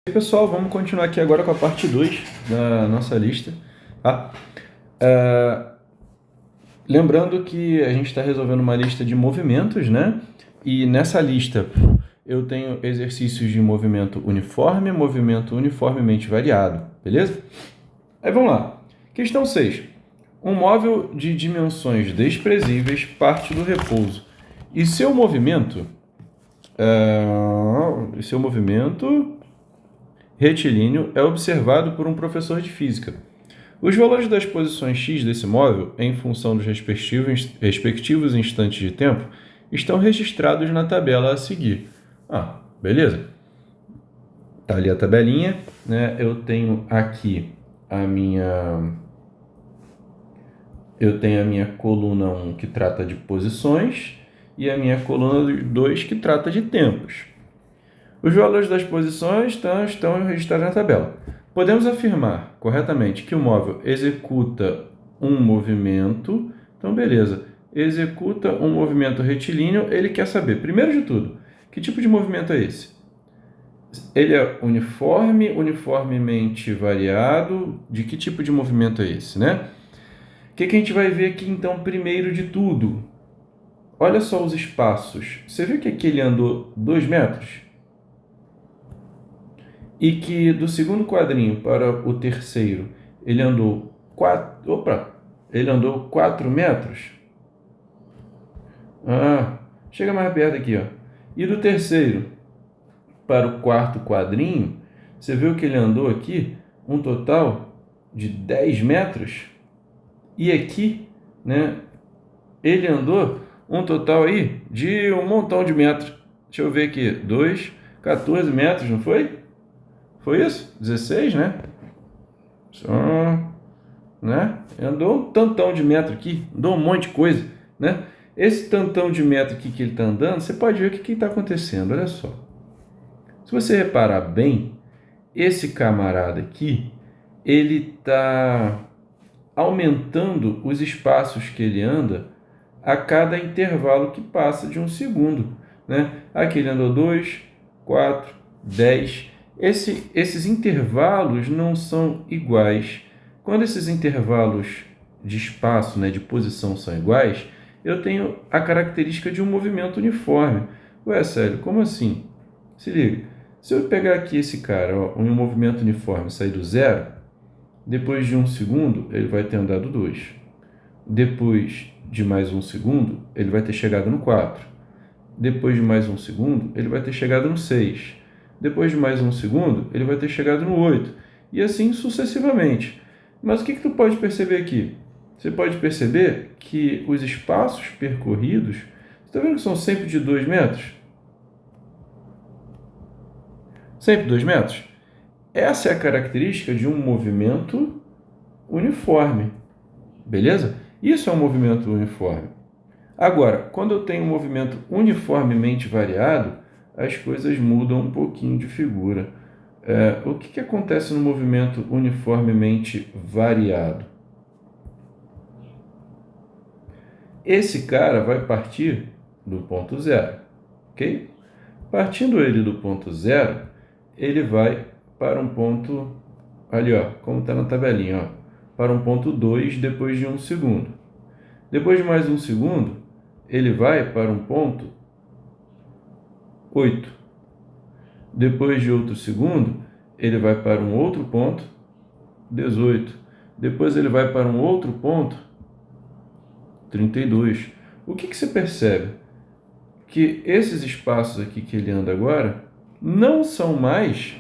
Pessoal, vamos continuar aqui agora com a parte 2 da nossa lista, tá? Lembrando que a gente está resolvendo uma lista de movimentos, né? E nessa lista eu tenho exercícios de movimento uniforme, movimento uniformemente variado, beleza? Aí vamos lá. Questão 6. Um móvel de dimensões desprezíveis parte do repouso e seu movimento retilíneo é observado por um professor de física. Os valores das posições x desse móvel, em função dos respectivos instantes de tempo, estão registrados na tabela a seguir. Beleza. Tá ali a tabelinha, né? Eu tenho aqui a minha coluna 1 que trata de posições e a minha coluna 2 que trata de tempos. Os valores das posições estão registrados na tabela. Podemos afirmar corretamente que o móvel executa um movimento. Então, beleza. Executa um movimento retilíneo. Ele quer saber, primeiro de tudo, que tipo de movimento é esse? Ele é uniforme, uniformemente variado. De que tipo de movimento é esse, né? O que a gente vai ver aqui, então, primeiro de tudo? Olha só os espaços. Você viu que aqui ele andou 2 metros? E que do segundo quadrinho para o terceiro ele andou 4 metros. Chega mais perto aqui, ó. E do terceiro para o quarto quadrinho, você viu que ele andou aqui um total de 10 metros. E aqui, né, ele andou um total aí de um montão de metros. Deixa eu ver aqui, 14 metros, não foi? Foi isso? 16, né? Né? Andou um tantão de metro aqui, andou um monte de coisa, né? Esse tantão de metro aqui que ele está andando, você pode ver o que está acontecendo, olha só. Se você reparar bem, esse camarada aqui, ele está aumentando os espaços que ele anda a cada intervalo que passa de um segundo, né? Aqui ele andou 2, 4, 10. Esses intervalos não são iguais. Quando esses intervalos de espaço, né, de posição são iguais, eu tenho a característica de um movimento uniforme. Ué, Célio, como assim? Se liga. Se eu pegar aqui esse cara, um movimento uniforme, sair do 0, depois de 1 segundo, ele vai ter andado 2. Depois de mais 1 segundo, ele vai ter chegado no 4. Depois de mais 1 segundo, ele vai ter chegado no 6. Depois de mais 1 segundo, ele vai ter chegado no 8. E assim sucessivamente. Mas o que tu pode perceber aqui? Você pode perceber que os espaços percorridos, você está vendo que são sempre de 2 metros? Sempre 2 metros? Essa é a característica de um movimento uniforme. Beleza? Isso é um movimento uniforme. Agora, quando eu tenho um movimento uniformemente variado, as coisas mudam um pouquinho de figura. O que acontece no movimento uniformemente variado? Esse cara vai partir do ponto 0, ok? Partindo ele do ponto 0, ele vai para um ponto, ali ó, como está na tabelinha, ó, para um ponto 2 depois de 1 segundo. Depois de mais 1 segundo, ele vai para um ponto 8. Depois de outro segundo, ele vai para um outro ponto, 18. Depois ele vai para um outro ponto, 32. O que você percebe? Que esses espaços aqui que ele anda agora não são mais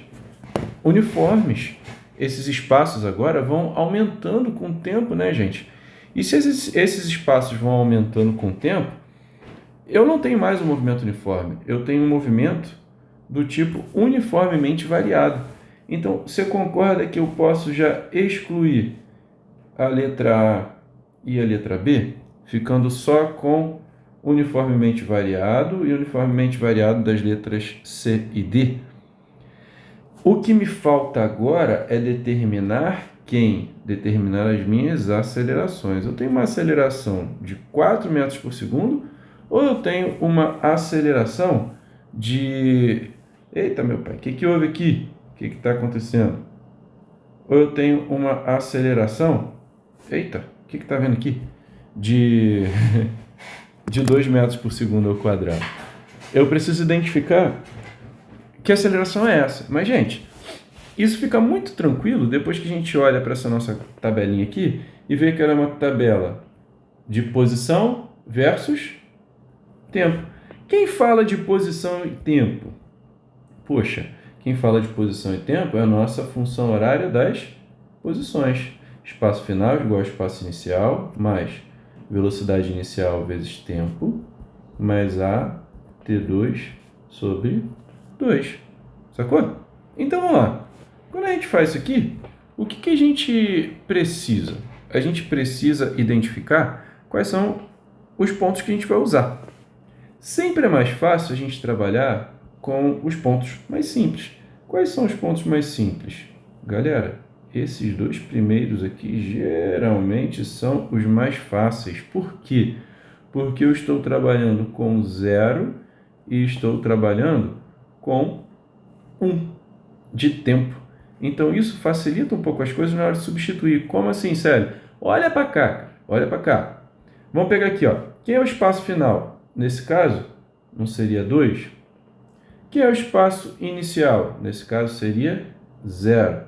uniformes. Esses espaços agora vão aumentando com o tempo, né, gente? E se esses espaços vão aumentando com o tempo, eu não tenho mais um movimento uniforme, eu tenho um movimento do tipo uniformemente variado. Então, você concorda que eu posso já excluir a letra A e a letra B, ficando só com uniformemente variado e uniformemente variado das letras C e D? O que me falta agora é determinar as minhas acelerações. Eu tenho uma aceleração de 4 metros por segundo ou eu tenho uma aceleração de... Eita, meu pai, o que houve aqui? O que está acontecendo? Ou eu tenho uma aceleração, eita, o que está vendo aqui? De 2 metros por segundo ao quadrado. Eu preciso identificar que aceleração é essa. Mas, gente, isso fica muito tranquilo depois que a gente olha para essa nossa tabelinha aqui e vê que ela é uma tabela de posição versus tempo. Quem fala de posição e tempo? Poxa, quem fala de posição e tempo é a nossa função horária das posições. Espaço final igual ao espaço inicial, mais velocidade inicial vezes tempo, mais A T2 sobre 2. Sacou? Então vamos lá. Quando a gente faz isso aqui, o que a gente precisa? A gente precisa identificar quais são os pontos que a gente vai usar. Sempre é mais fácil a gente trabalhar com os pontos mais simples. Quais são os pontos mais simples? Galera, esses dois primeiros aqui geralmente são os mais fáceis. Por quê? Porque eu estou trabalhando com 0 e estou trabalhando com 1 de tempo. Então isso facilita um pouco as coisas na hora de substituir. Como assim, Célio? Olha para cá, cara. Olha para cá. Vamos pegar aqui, ó. Quem é o espaço final? Nesse caso, não seria 2? Quem é o espaço inicial? Nesse caso, seria 0.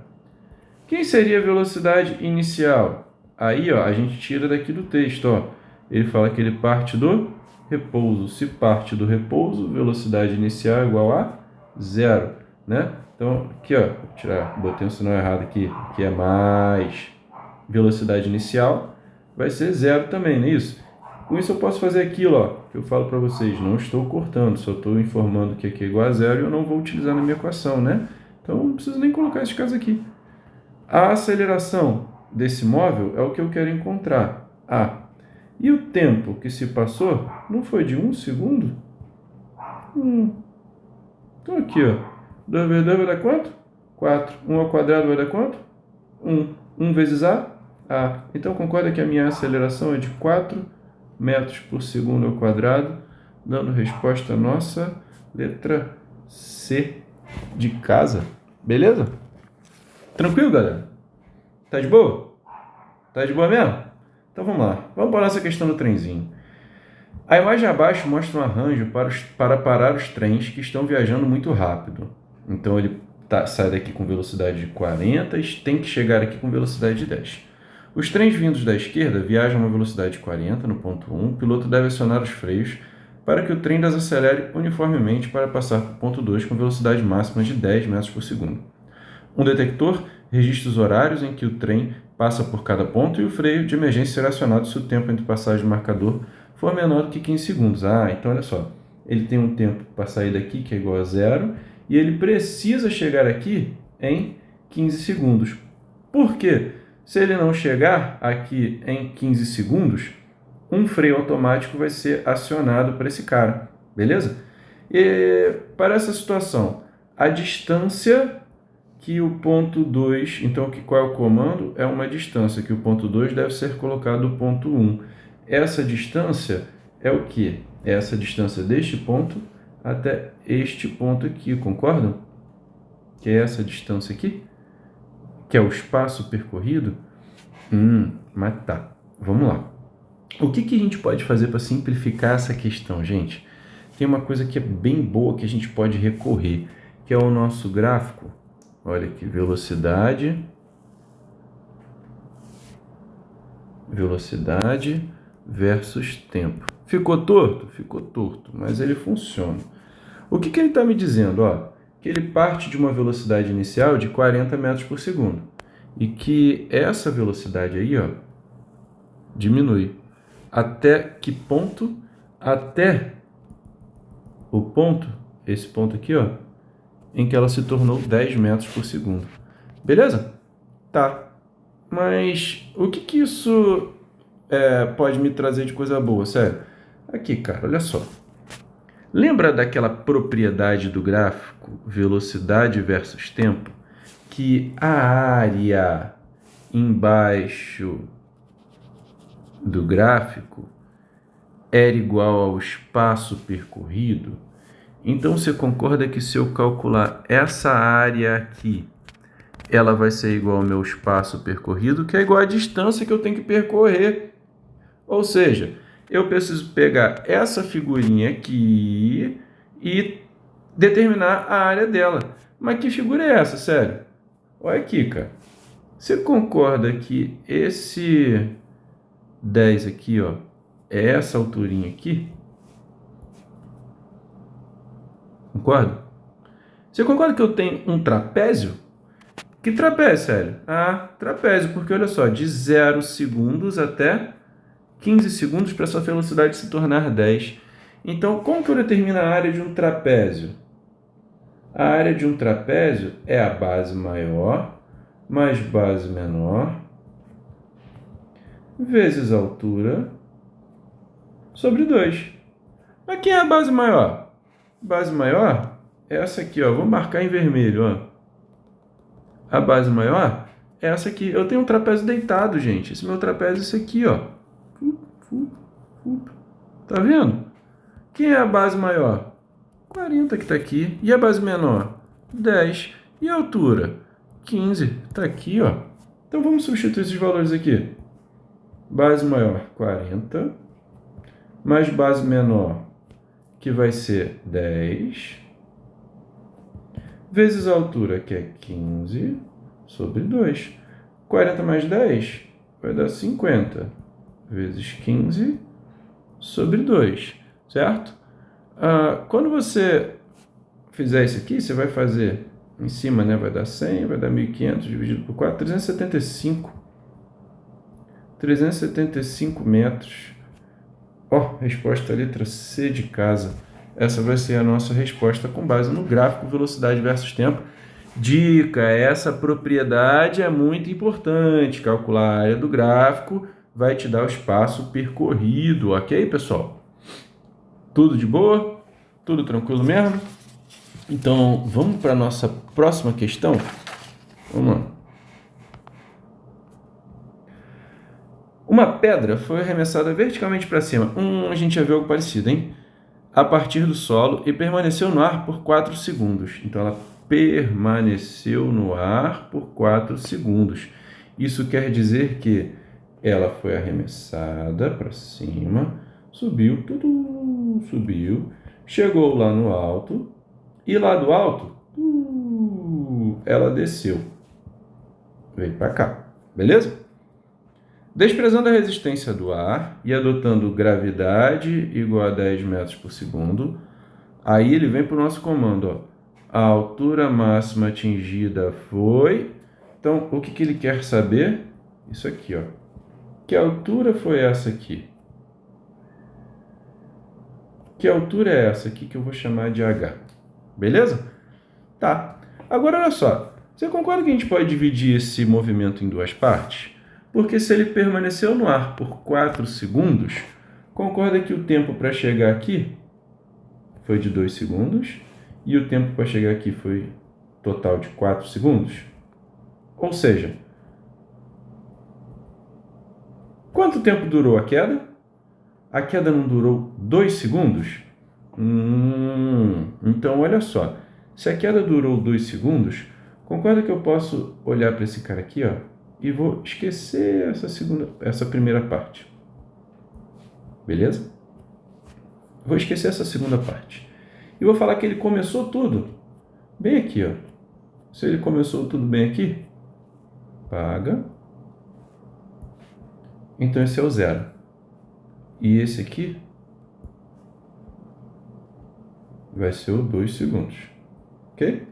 Quem seria a velocidade inicial? Aí, ó, a gente tira daqui do texto, ó. Ele fala que ele parte do repouso. Se parte do repouso, velocidade inicial é igual a 0, né? Então, aqui, ó, vou tirar, botei um sinal errado aqui, que é mais velocidade inicial, vai ser 0 também, não é isso? Com isso eu posso fazer aquilo, ó, que eu falo para vocês, não estou cortando, só estou informando que aqui é igual a 0 e eu não vou utilizar na minha equação, né? Então, não preciso nem colocar esses casos aqui. A aceleração desse móvel é o que eu quero encontrar. E o tempo que se passou não foi de 1 segundo? Então aqui, ó. 2 vezes 2 vai dar quanto? 4. 1 ao quadrado vai dar quanto? 1. 1 vezes A? Então concorda que a minha aceleração é de 4 metros por segundo ao quadrado, dando resposta à nossa letra C de casa. Beleza? Tranquilo, galera? Tá de boa? Tá de boa mesmo? Então vamos lá. Vamos para a nossa questão do trenzinho. A imagem abaixo mostra um arranjo para parar os trens que estão viajando muito rápido. Então ele sai daqui com velocidade de 40 e tem que chegar aqui com velocidade de 10. Os trens vindos da esquerda viajam a uma velocidade de 40 no ponto 1. O piloto deve acionar os freios para que o trem desacelere uniformemente para passar para o ponto 2 com velocidade máxima de 10 metros por segundo. Um detector registra os horários em que o trem passa por cada ponto e o freio de emergência será acionado se o tempo entre passagem do marcador for menor do que 15 segundos. Então olha só, ele tem um tempo para sair daqui que é igual a 0 e ele precisa chegar aqui em 15 segundos. Por quê? Se ele não chegar aqui em 15 segundos, um freio automático vai ser acionado para esse cara, beleza? E para essa situação, a distância que o ponto 2, então qual é o comando? É uma distância que o ponto 2 deve ser colocado no ponto 1. Essa distância é o quê? É essa distância deste ponto até este ponto aqui, concordam? Que é essa distância aqui? Que é o espaço percorrido? Mas tá, vamos lá. O que a gente pode fazer para simplificar essa questão, gente? Tem uma coisa que é bem boa que a gente pode recorrer, que é o nosso gráfico. Olha aqui, velocidade versus tempo. Ficou torto? Ficou torto, mas ele funciona. O que ele está me dizendo? Que ele parte de uma velocidade inicial de 40 metros por segundo e que essa velocidade aí diminui. Até que ponto? Até o ponto, esse ponto aqui, em que ela se tornou 10 metros por segundo. Beleza? Tá. Mas o que isso pode me trazer de coisa boa, sério? Aqui, cara, olha só. Lembra daquela propriedade do gráfico, velocidade versus tempo? Que a área embaixo do gráfico era igual ao espaço percorrido? Então, você concorda que se eu calcular essa área aqui, ela vai ser igual ao meu espaço percorrido, que é igual à distância que eu tenho que percorrer. Ou seja, eu preciso pegar essa figurinha aqui e determinar a área dela. Mas que figura é essa, sério? Olha aqui, cara. Você concorda que esse 10 aqui, ó, é essa alturinha aqui? Concorda? Você concorda que eu tenho um trapézio? Que trapézio, sério? Ah, trapézio, porque olha só, de 0 segundos até 15 segundos para essa velocidade se tornar 10. Então, como que eu determino a área de um trapézio? A área de um trapézio é a base maior mais base menor vezes a altura sobre 2. Mas quem é a base maior? Base maior é essa aqui, ó. Vou marcar em vermelho, ó. A base maior é essa aqui. Eu tenho um trapézio deitado, gente. Esse meu trapézio é esse aqui, ó. Tá vendo? Quem é a base maior? 40 que está aqui. E a base menor? 10. E a altura? 15. Está aqui, ó. Então vamos substituir esses valores aqui. Base maior, 40. Mais base menor, que vai ser 10. Vezes a altura, que é 15, sobre 2. 40 mais 10 vai dar 50. Vezes 15 sobre 2, certo? Quando você fizer isso aqui, você vai fazer em cima, né? Vai dar 100, vai dar 1.500 dividido por 4, 375. 375 metros. Ó, resposta letra C de casa. Essa vai ser a nossa resposta com base no gráfico velocidade versus tempo. Dica, essa propriedade é muito importante. Calcular a área do gráfico vai te dar o espaço percorrido, ok, pessoal? Tudo de boa? Tudo tranquilo mesmo? Então, vamos para a nossa próxima questão? Vamos lá. Uma pedra foi arremessada verticalmente para cima. A gente já viu algo parecido, hein? A partir do solo e permaneceu no ar por 4 segundos. Então, ela permaneceu no ar por 4 segundos. Isso quer dizer que ela foi arremessada para cima, subiu, subiu, chegou lá no alto e lá do alto, ela desceu. Veio para cá, beleza? Desprezando a resistência do ar e adotando gravidade igual a 10 metros por segundo, aí ele vem para o nosso comando, ó. A altura máxima atingida foi... Então, o que ele quer saber? Isso aqui, ó. Que altura foi essa aqui? Que altura é essa aqui que eu vou chamar de H? Beleza? Tá. Agora, olha só. Você concorda que a gente pode dividir esse movimento em duas partes? Porque se ele permaneceu no ar por 4 segundos, concorda que o tempo para chegar aqui foi de 2 segundos e o tempo para chegar aqui foi total de 4 segundos? Ou seja, quanto tempo durou a queda? A queda não durou 2 segundos? Então, olha só. Se a queda durou 2 segundos, concorda que eu posso olhar para esse cara aqui, ó, e vou esquecer essa primeira parte. Beleza? Vou esquecer essa segunda parte. E vou falar que ele começou tudo bem aqui, ó. Se ele começou tudo bem aqui, paga. Então esse é o 0. E esse aqui vai ser o 2 segundos. Ok?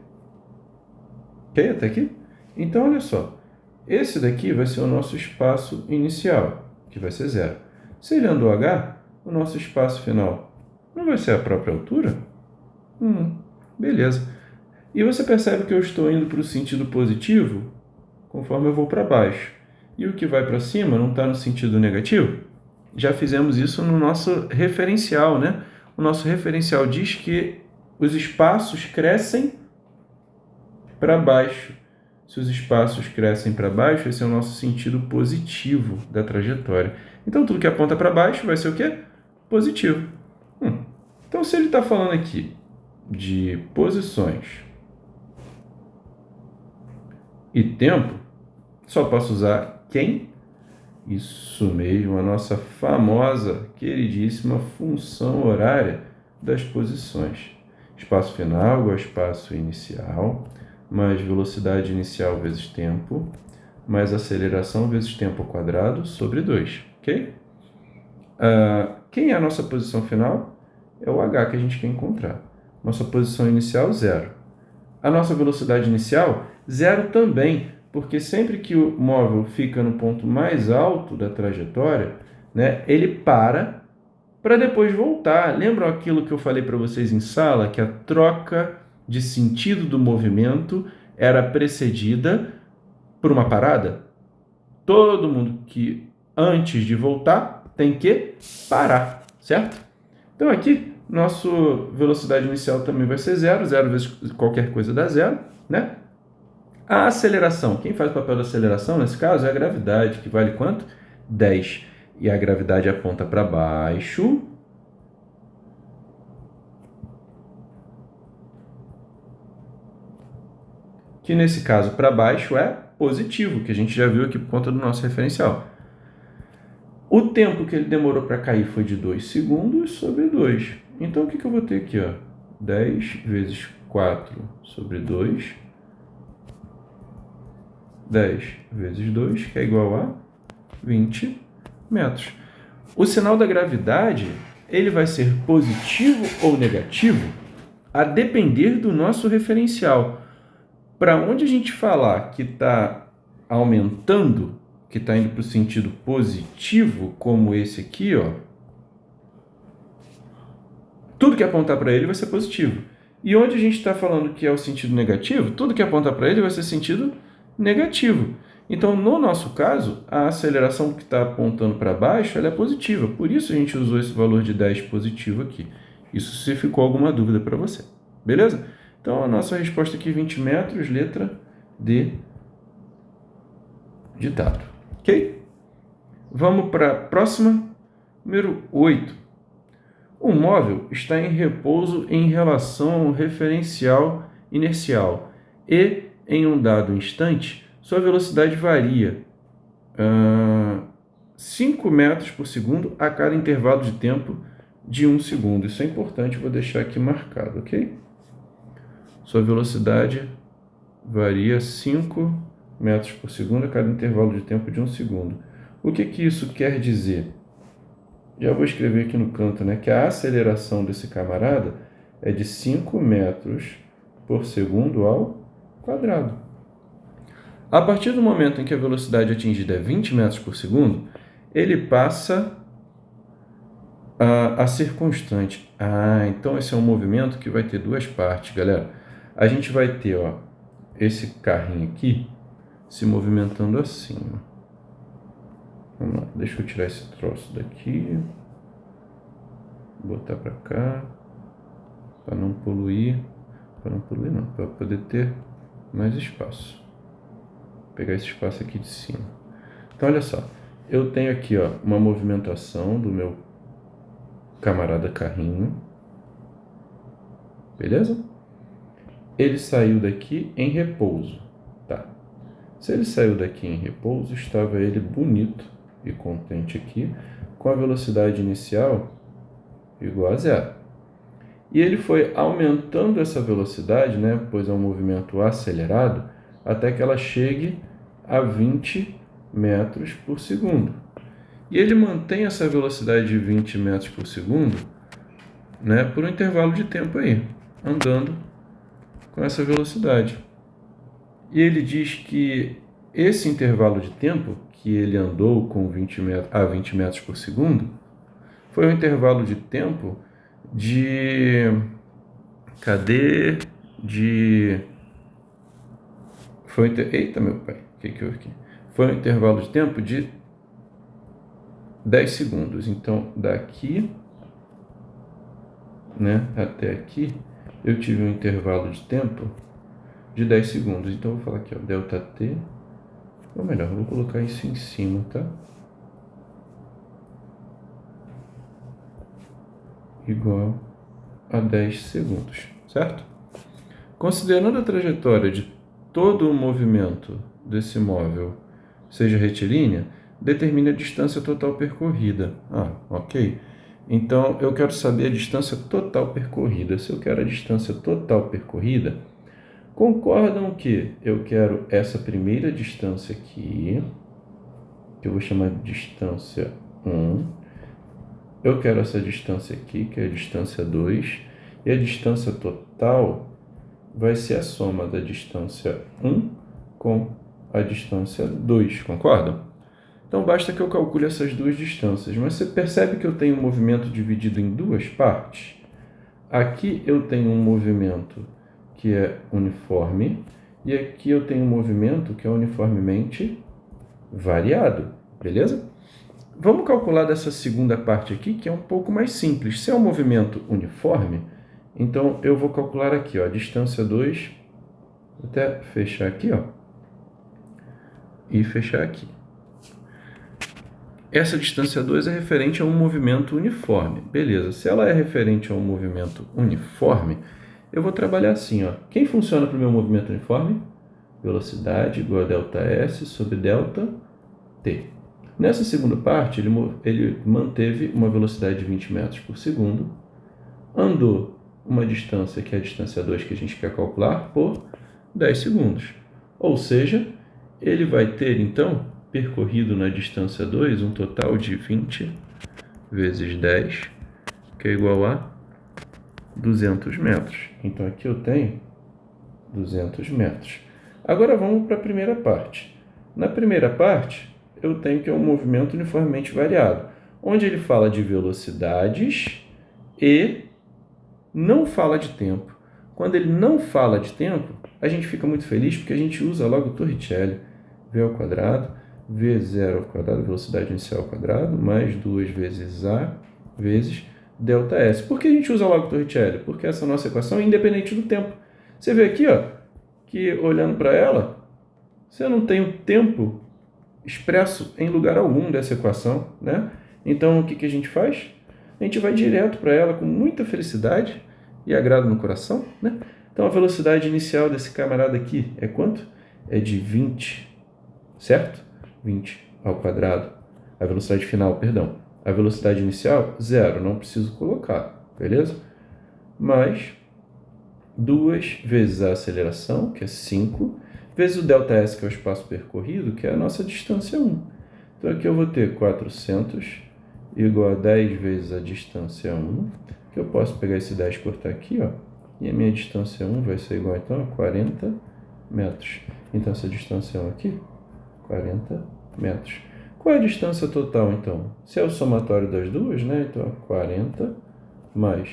Ok até aqui? Então, olha só. Esse daqui vai ser o nosso espaço inicial, que vai ser 0. Se ele andou H, o nosso espaço final não vai ser a própria altura? Beleza. E você percebe que eu estou indo para o sentido positivo conforme eu vou para baixo. E o que vai para cima não está no sentido negativo? Já fizemos isso no nosso referencial, né? O nosso referencial diz que os espaços crescem para baixo. Se os espaços crescem para baixo, esse é o nosso sentido positivo da trajetória. Então, tudo que aponta para baixo vai ser o quê? Positivo. Então, se ele está falando aqui de posições e tempo, só posso usar quem? Isso mesmo, a nossa famosa, queridíssima função horária das posições. Espaço final igual a espaço inicial, mais velocidade inicial vezes tempo, mais aceleração vezes tempo ao quadrado sobre 2, ok? Quem é a nossa posição final? É o h que a gente quer encontrar. Nossa posição inicial, 0. A nossa velocidade inicial, 0 também, porque sempre que o móvel fica no ponto mais alto da trajetória, né, ele para depois voltar. Lembram aquilo que eu falei para vocês em sala, que a troca de sentido do movimento era precedida por uma parada? Todo mundo que antes de voltar tem que parar, certo? Então aqui, nossa velocidade inicial também vai ser 0, 0 vezes qualquer coisa dá 0, né? A aceleração, quem faz o papel da aceleração nesse caso é a gravidade, que vale quanto? 10. E a gravidade aponta para baixo. Que nesse caso para baixo é positivo, que a gente já viu aqui por conta do nosso referencial. O tempo que ele demorou para cair foi de 2 segundos sobre 2. Então o que eu vou ter aqui? 10 vezes 4 sobre 2. 10 vezes 2, que é igual a 20 metros. O sinal da gravidade, ele vai ser positivo ou negativo a depender do nosso referencial. Para onde a gente falar que está aumentando, que está indo para o sentido positivo, como esse aqui, tudo que apontar para ele vai ser positivo. E onde a gente está falando que é o sentido negativo, tudo que apontar para ele vai ser sentido negativo. Então, no nosso caso, a aceleração que está apontando para baixo ela é positiva. Por isso a gente usou esse valor de 10 positivo aqui. Isso se ficou alguma dúvida para você. Beleza? Então, a nossa resposta aqui, 20 metros, letra D, ditado. Ok? Vamos para a próxima, número 8. O móvel está em repouso em relação ao referencial inercial e, em um dado instante, sua velocidade varia 5 metros por segundo a cada intervalo de tempo de 1 segundo. Isso é importante, vou deixar aqui marcado, ok? Sua velocidade varia 5 metros por segundo a cada intervalo de tempo de 1 segundo. O que isso quer dizer? Já vou escrever aqui no canto, né, que a aceleração desse camarada é de 5 metros por segundo ao quadrado. A partir do momento em que a velocidade atingida é 20 metros por segundo, ele passa a ser constante. Então esse é um movimento que vai ter duas partes, galera. A gente vai ter esse carrinho aqui se movimentando assim. Vamos lá, deixa eu tirar esse troço daqui, botar para cá, para não poluir, não, para poder ter mais espaço. Vou pegar esse espaço aqui de cima. Então olha só, eu tenho aqui uma movimentação do meu camarada carrinho, beleza? Ele saiu daqui em repouso, tá? Se ele saiu daqui em repouso, estava ele bonito e contente aqui, com a velocidade inicial igual a 0. E ele foi aumentando essa velocidade, né, pois é um movimento acelerado, até que ela chegue a 20 metros por segundo. E ele mantém essa velocidade de 20 metros por segundo, né, por um intervalo de tempo aí, andando com essa velocidade. E ele diz que esse intervalo de tempo que ele andou com 20 metros por segundo foi um intervalo de tempo de... Eita, meu pai, o que houve aqui? Foi um intervalo de tempo de 10 segundos. Então, daqui, né, até aqui, eu tive um intervalo de tempo de 10 segundos. Então, eu vou falar aqui, delta T, ou melhor, eu vou colocar isso em cima, tá? Igual a 10 segundos, certo? Considerando a trajetória de todo o movimento desse móvel seja retilínea, determine a distância total percorrida. Ok. Então, eu quero saber a distância total percorrida. Se eu quero a distância total percorrida, concordam que eu quero essa primeira distância aqui, que eu vou chamar de distância 1. Eu quero essa distância aqui, que é a distância 2. E a distância total vai ser a soma da distância 1 com a distância 2, concordam? Então, basta que eu calcule essas duas distâncias. Mas você percebe que eu tenho um movimento dividido em duas partes? Aqui eu tenho um movimento que é uniforme e aqui eu tenho um movimento que é uniformemente variado, beleza? Vamos calcular dessa segunda parte aqui, que é um pouco mais simples. Se é um movimento uniforme, então eu vou calcular aqui, ó, a distância 2, vou até fechar aqui, ó, e fechar aqui. Essa distância 2 é referente a um movimento uniforme. Beleza, se ela é referente a um movimento uniforme, eu vou trabalhar assim, ó. Quem funciona para o meu movimento uniforme? Velocidade igual a ΔS sobre ΔT. Nessa segunda parte, ele manteve uma velocidade de 20 metros por segundo, andou uma distância, que é a distância 2 que a gente quer calcular, por 10 segundos. Ou seja, ele vai ter, então, percorrido na distância 2 um total de 20 vezes 10, que é igual a 200 metros. Então, aqui eu tenho 200 metros. Agora, vamos para a primeira parte. Na primeira parte, eu tenho que é um movimento uniformemente variado, onde ele fala de velocidades e não fala de tempo. Quando ele não fala de tempo, a gente fica muito feliz porque a gente usa logo o Torricelli. V ao quadrado, V0 ao quadrado, velocidade inicial ao quadrado, mais 2 vezes A vezes ΔS. Por que a gente usa logo o Torricelli? Porque essa nossa equação é independente do tempo. Você vê aqui, ó, que olhando para ela, você não tem o tempo expresso em lugar algum dessa equação, né? Então, o que a gente faz? A gente vai direto para ela com muita felicidade e agrado no coração, né? Então, a velocidade inicial desse camarada aqui é quanto? É de 20, certo? 20 ao quadrado. A velocidade final, perdão. A velocidade inicial, 0, não preciso colocar, beleza? Mais 2 vezes a aceleração, que é 5, vezes o ΔS, que é o espaço percorrido, que é a nossa distância 1. Então, aqui eu vou ter 400 igual a 10 vezes a distância 1, que eu posso pegar esse 10 e cortar aqui, ó, e a minha distância 1 vai ser igual, então, a 40 metros. Então, essa distância 1 aqui, 40 metros. Qual é a distância total, então? Se é o somatório das duas, né? Então, 40 mais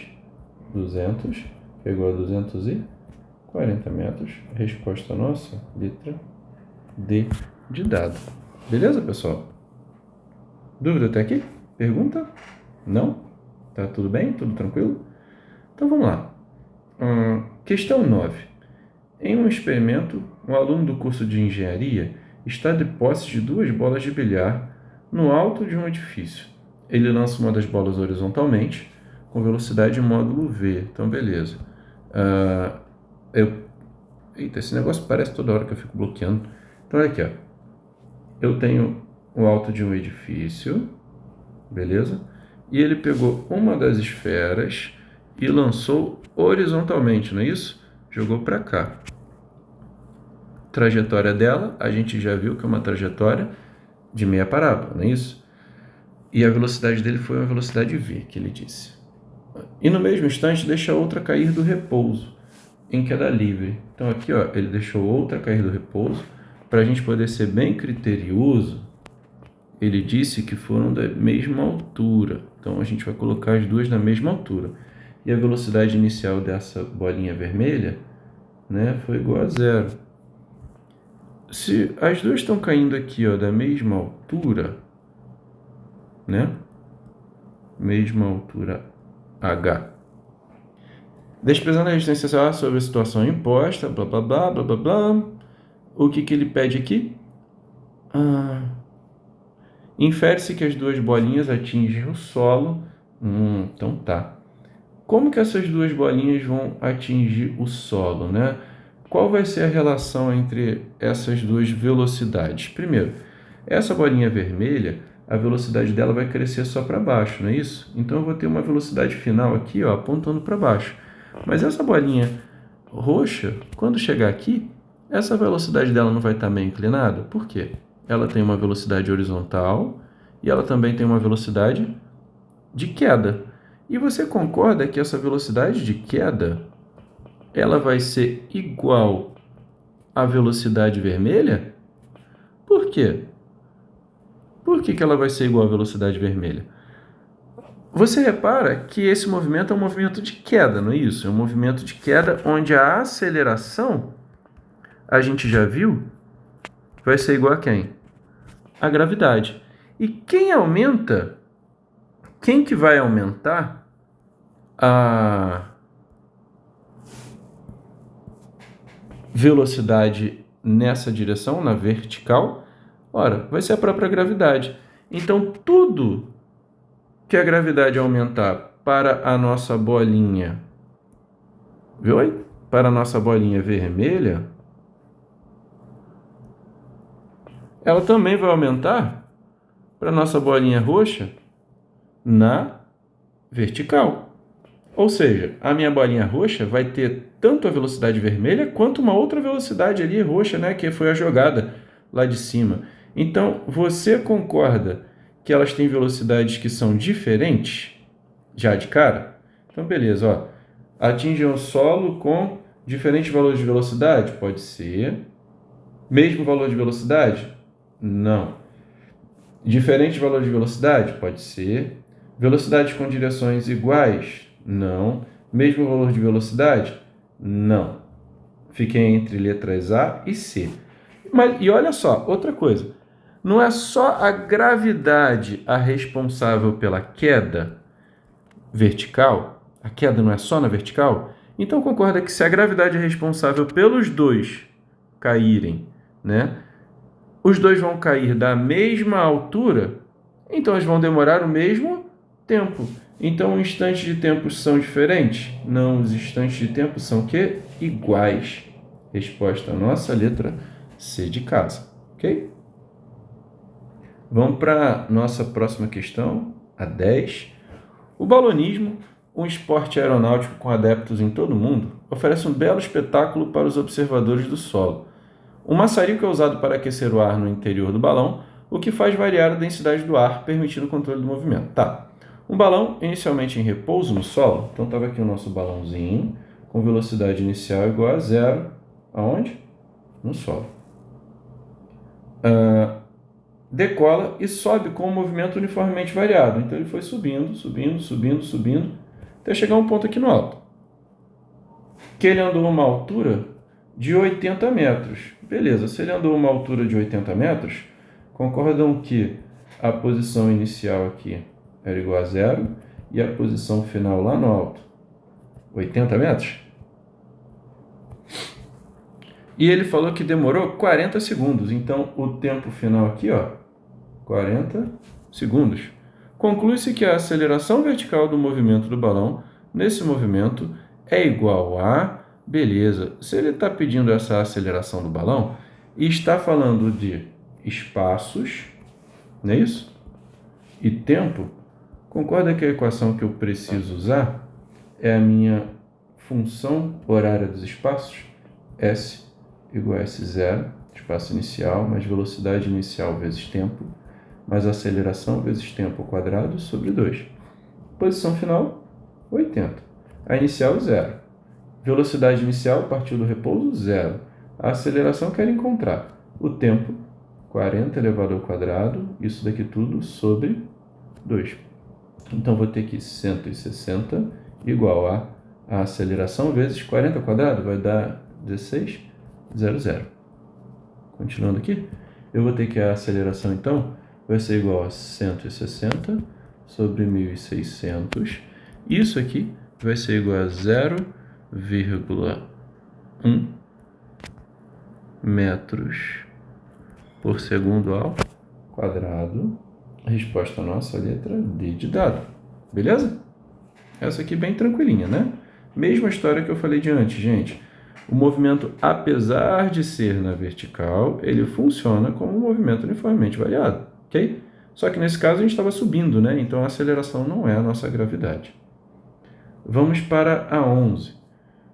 200, que é igual a 240 metros. Resposta nossa, letra D de dado. Beleza, pessoal? Dúvida até aqui? Pergunta? Não? Tá tudo bem? Tudo tranquilo? Então, vamos lá. Questão 9. Em um experimento, um aluno do curso de engenharia está de posse de 2 bolas de bilhar no alto de um edifício. Ele lança uma das bolas horizontalmente, com velocidade em módulo V. Então, beleza. Eita, esse negócio parece toda hora que eu fico bloqueando. Então, olha aqui, ó. Eu tenho o alto de um edifício, beleza? E ele pegou uma das esferas e lançou horizontalmente, não é isso? Jogou para cá. Trajetória dela, a gente já viu que é uma trajetória de meia parábola, não é isso? E a velocidade dele foi uma velocidade V, que ele disse. E no mesmo instante deixa outra cair do repouso, em queda livre. Então aqui, ó, ele deixou outra cair do repouso. Para a gente poder ser bem criterioso, ele disse que foram da mesma altura. Então a gente vai colocar as duas na mesma altura. E a velocidade inicial dessa bolinha vermelha, né, foi igual a 0. Se as duas estão caindo aqui, ó, da mesma altura, né? Mesma altura H. Desprezando a resistência A sobre a situação imposta, blá, blá, blá, blá, blá, blá. O que ele pede aqui? Infere-se que as duas bolinhas atingem o solo. Então tá. como que essas duas bolinhas vão atingir o solo, né? Qual vai ser a relação entre essas duas velocidades? Primeiro, essa bolinha vermelha, a velocidade dela vai crescer só para baixo, não é isso? Então eu vou ter uma velocidade final aqui, ó, apontando para baixo. Mas essa bolinha roxa, quando chegar aqui, essa velocidade dela não vai estar meio inclinada? Por quê? Ela tem uma velocidade horizontal e ela também tem uma velocidade de queda. E você concorda que essa velocidade de queda ela vai ser igual à velocidade vermelha? Por quê? Por que ela vai ser igual à velocidade vermelha? Você repara que esse movimento é um movimento de queda, não é isso? É um movimento de queda onde a aceleração, a gente já viu, vai ser igual a quem? A gravidade. E quem aumenta, quem que vai aumentar a velocidade nessa direção, na vertical? Ora, vai ser a própria gravidade. Então, tudo que a gravidade aumentar para a nossa bolinha, viu aí? Para a nossa bolinha vermelha, ela também vai aumentar para a nossa bolinha roxa na vertical. Ou seja, a minha bolinha roxa vai ter tanto a velocidade vermelha quanto uma outra velocidade ali roxa, né, que foi a jogada lá de cima. Então, você concorda que elas têm velocidades que são diferentes já de cara? Então, beleza, ó. Atingem o solo com diferentes valores de velocidade? Pode ser. Mesmo valor de velocidade? Não. Diferente valor de velocidade? Pode ser. Velocidades com direções iguais? Não. Mesmo valor de velocidade? Não. Fiquei entre letras A e C. E olha só, outra coisa. Não é só a gravidade a responsável pela queda vertical? A queda não é só na vertical? Então concorda que se a gravidade é responsável pelos dois caírem, né? Os dois vão cair da mesma altura, então eles vão demorar o mesmo tempo. Então, os instantes de tempo são diferentes? Não, os instantes de tempo são o quê? Iguais. Resposta a nossa letra C de casa, ok? Vamos para a nossa próxima questão, a 10. O balonismo, um esporte aeronáutico com adeptos em todo o mundo, oferece um belo espetáculo para os observadores do solo. Um maçarico é usado para aquecer o ar no interior do balão, o que faz variar a densidade do ar, permitindo o controle do movimento. Tá. Um balão inicialmente em repouso no solo, então estava aqui o nosso balãozinho, com velocidade inicial igual a zero, aonde? No solo. Decola e sobe com um movimento uniformemente variado. Então ele foi subindo, subindo, subindo, subindo, até chegar a um ponto aqui no alto. Que ele andou uma altura de 80 metros. Beleza, se ele andou uma altura de 80 metros, concordam que a posição inicial aqui era igual a zero e a posição final lá no alto, 80 metros? E ele falou que demorou 40 segundos. Então, o tempo final aqui, ó, 40 segundos. Conclui-se que a aceleração vertical do movimento do balão, nesse movimento, é igual a... Beleza, se ele está pedindo essa aceleração do balão e está falando de espaços, não é isso? E tempo, concorda que a equação que eu preciso usar é a minha função horária dos espaços? S igual a S0, espaço inicial, mais velocidade inicial vezes tempo, mais aceleração vezes tempo ao quadrado sobre 2. Posição final, 80. A inicial, 0. Velocidade inicial, partiu do repouso, 0. A aceleração quero encontrar. O tempo, 40 elevado ao quadrado, isso daqui tudo sobre 2. Então, vou ter que 160 igual a aceleração vezes 40 ao quadrado, vai dar 16,00. Continuando aqui, eu vou ter que a aceleração, então, vai ser igual a 160 sobre 1.600. Isso aqui vai ser igual a 0,1 metros por segundo ao quadrado. A resposta nossa, letra D de dado. Beleza? Essa aqui bem tranquilinha, né? Mesma história que eu falei de antes, gente. O movimento, apesar de ser na vertical, ele funciona como um movimento uniformemente variado, ok? Só que nesse caso a gente estava subindo, né? Então a aceleração não é a nossa gravidade. Vamos para a 11.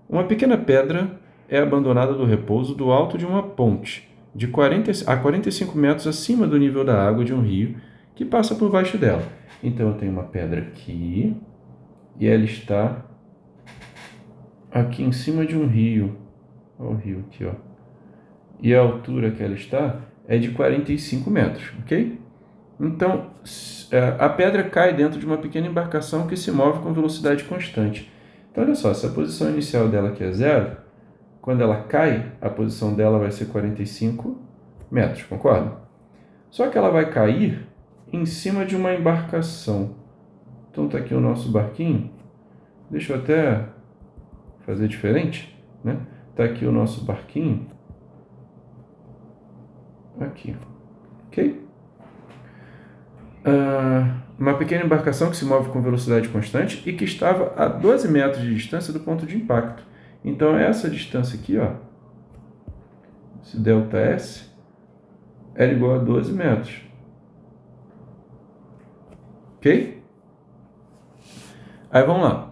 Uma pequena pedra é abandonada do repouso do alto de uma ponte, de 40 a 45 metros acima do nível da água de um rio que passa por baixo dela. Então eu tenho uma pedra aqui e ela está aqui em cima de um rio. Olha o rio aqui, ó. E a altura que ela está é de 45 metros, ok? Então, a pedra cai dentro de uma pequena embarcação que se move com velocidade constante. Então, olha só, se a posição inicial dela aqui é 0, quando ela cai, a posição dela vai ser 45 metros, concorda? Só que ela vai cair em cima de uma embarcação. Então, está aqui o nosso barquinho. Deixa eu até fazer diferente, né? Está aqui o nosso barquinho. Aqui, ok? Uma pequena embarcação que se move com velocidade constante e que estava a 12 metros de distância do ponto de impacto. Então, essa distância aqui, ó, esse ΔS, era igual a 12 metros. Ok? Aí vamos lá.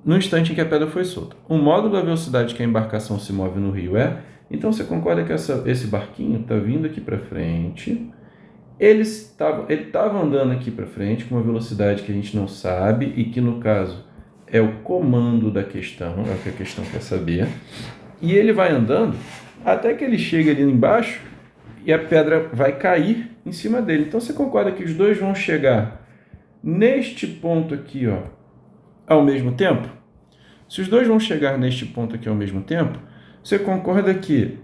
No instante em que a pedra foi solta. O módulo da velocidade que a embarcação se move no rio é... Então, você concorda que esse barquinho está vindo aqui para frente... Ele estava andando aqui para frente com uma velocidade que a gente não sabe e que, no caso, é o comando da questão, é o que a questão quer saber. E ele vai andando até que ele chega ali embaixo e a pedra vai cair em cima dele. Então, você concorda que os dois vão chegar neste ponto aqui, ó, ao mesmo tempo? Se os dois vão chegar neste ponto aqui ao mesmo tempo, você concorda que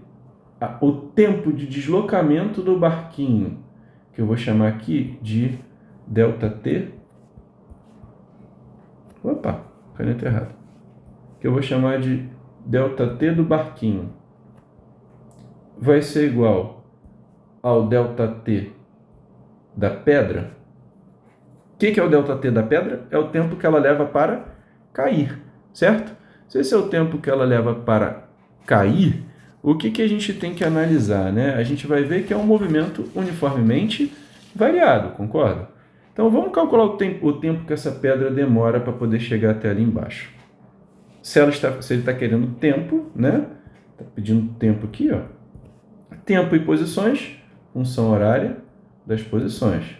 o tempo de deslocamento do barquinho, que eu vou chamar aqui de ΔT. Opa, caneta errada. Que eu vou chamar de ΔT do barquinho. Vai ser igual ao ΔT da pedra. O que é o ΔT da pedra? É o tempo que ela leva para cair, certo? Se esse é o tempo que ela leva para cair, o que a gente tem que analisar, né? A gente vai ver que é um movimento uniformemente variado, concorda? Então, vamos calcular o tempo que essa pedra demora para poder chegar até ali embaixo. Se ele está querendo tempo, né? Está pedindo tempo aqui, ó. Tempo e posições, função horária das posições.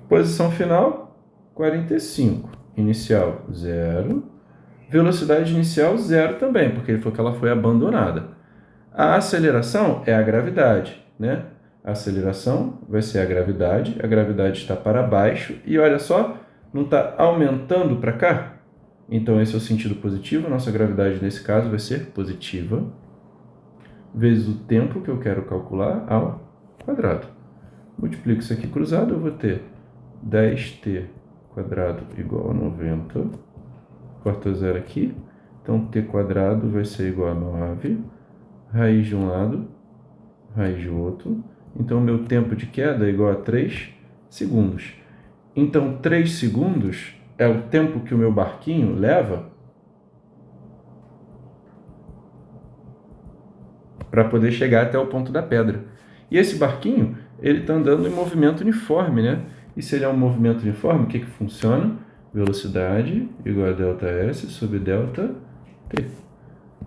Posição final, 45. Inicial, 0. Velocidade inicial, 0 também, porque ele falou que ela foi abandonada. A aceleração é a gravidade, né? A aceleração vai ser a gravidade está para baixo e olha só, não está aumentando para cá? Então esse é o sentido positivo, nossa gravidade nesse caso vai ser positiva, vezes o tempo que eu quero calcular ao quadrado. Multiplico isso aqui cruzado, eu vou ter 10t quadrado igual a 90, corta zero aqui, então t quadrado vai ser igual a 9, raiz de um lado, raiz do outro, então meu tempo de queda é igual a 3 segundos. Então 3 segundos é o tempo que o meu barquinho leva para poder chegar até o ponto da pedra. E esse barquinho, ele está andando em movimento uniforme, né? E se ele é um movimento uniforme, o que funciona? Velocidade igual a ΔS sobre ΔT.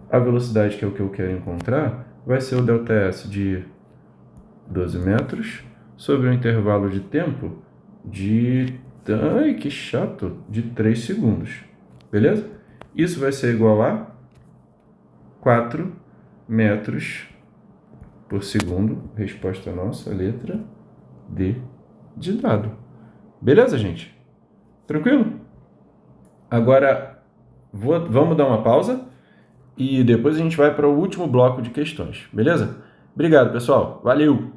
A velocidade, que é o que eu quero encontrar, vai ser o ΔS de 12 metros sobre um intervalo de tempo de... Ai, que chato! De 3 segundos. Beleza? Isso vai ser igual a 4 metros por segundo. Resposta nossa, letra D de dado. Beleza, gente? Tranquilo? Agora, vamos dar uma pausa e depois a gente vai para o último bloco de questões. Beleza? Obrigado, pessoal. Valeu!